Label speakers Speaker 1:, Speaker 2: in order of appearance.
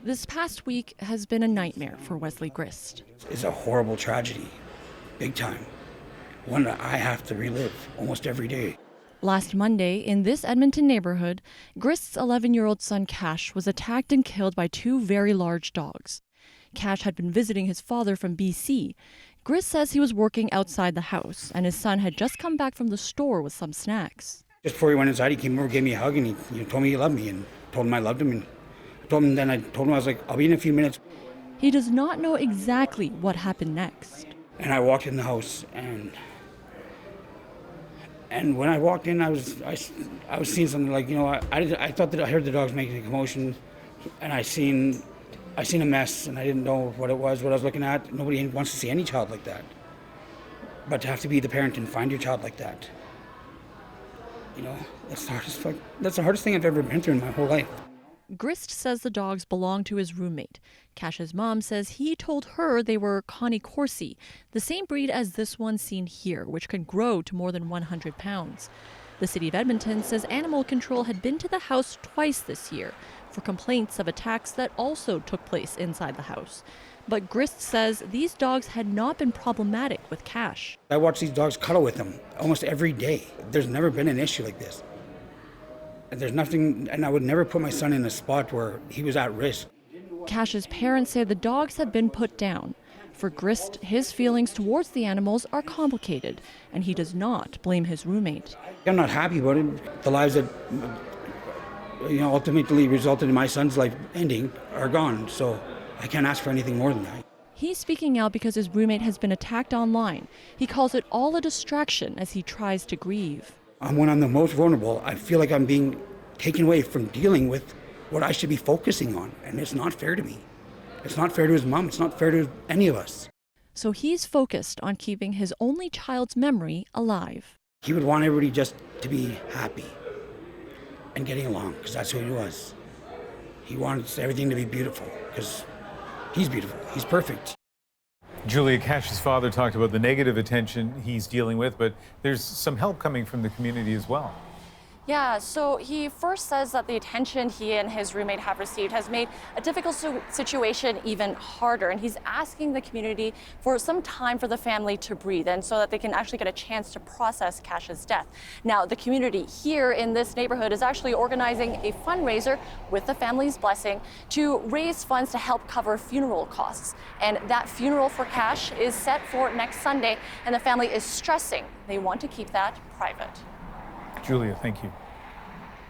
Speaker 1: This past week has been a nightmare for Wesley Grist.
Speaker 2: It's a horrible tragedy, big time. One that I have to relive almost every day.
Speaker 1: Last Monday, in this Edmonton neighborhood, Grist's 11-year-old son Kache was attacked and killed by two very large dogs. Kache had been visiting his father from BC. Grist says he was working outside the house, and his son had just come back from the store with some snacks.
Speaker 2: Just before he went inside, he came over, gave me a hug, and he told me he loved me, and told him I loved him. And I told him I was like, I'll be in a few minutes.
Speaker 1: He does not know exactly what happened next.
Speaker 2: And I walked in the house, and when I walked in, I was seeing something like, I thought that I heard the dogs making a commotion, and I seen a mess, and I didn't know what it was, what I was looking at. Nobody wants to see any child like that. But to have to be the parent and find your child like that, that's the hardest thing I've ever been through in my whole life.
Speaker 1: Grist says the dogs belong to his roommate. Kache's mom says he told her they were Connie Corsi, the same breed as this one seen here, which can grow to more than 100 pounds. The city of Edmonton says animal control had been to the house twice this year for complaints of attacks that also took place inside the house. But Grist says these dogs had not been problematic with Kache.
Speaker 2: I watch these dogs cuddle with him almost every day. There's never been an issue like this. There's nothing, and I would never put my son in a spot where he was at risk.
Speaker 1: Kache's parents say the dogs have been put down. For Grist, his feelings towards the animals are complicated, and he does not blame his roommate.
Speaker 2: I'm not happy about it. The lives that ultimately resulted in my son's life ending are gone, so I can't ask for anything more than that.
Speaker 1: He's speaking out because his roommate has been attacked online. He calls it all a distraction as he tries to grieve.
Speaker 2: When I'm the most vulnerable, I feel like I'm being taken away from dealing with what I should be focusing on, and it's not fair to me. It's not fair to his mom. It's not fair to any of us.
Speaker 1: So he's focused on keeping his only child's memory alive.
Speaker 2: He would want everybody just to be happy and getting along, because that's who he was. He wants everything to be beautiful, because he's beautiful. He's perfect.
Speaker 3: Julia, Kache's father talked about the negative attention he's dealing with, but there's some help coming from the community as well.
Speaker 1: Yeah, so he first says that the attention he and his roommate have received has made a difficult situation even harder. And he's asking the community for some time for the family to breathe and so that they can actually get a chance to process Kache's death. Now, the community here in this neighborhood is actually organizing a fundraiser with the family's blessing to raise funds to help cover funeral costs. And that funeral for Kache is set for next Sunday, and the family is stressing they want to keep that private.
Speaker 3: Julia, thank you.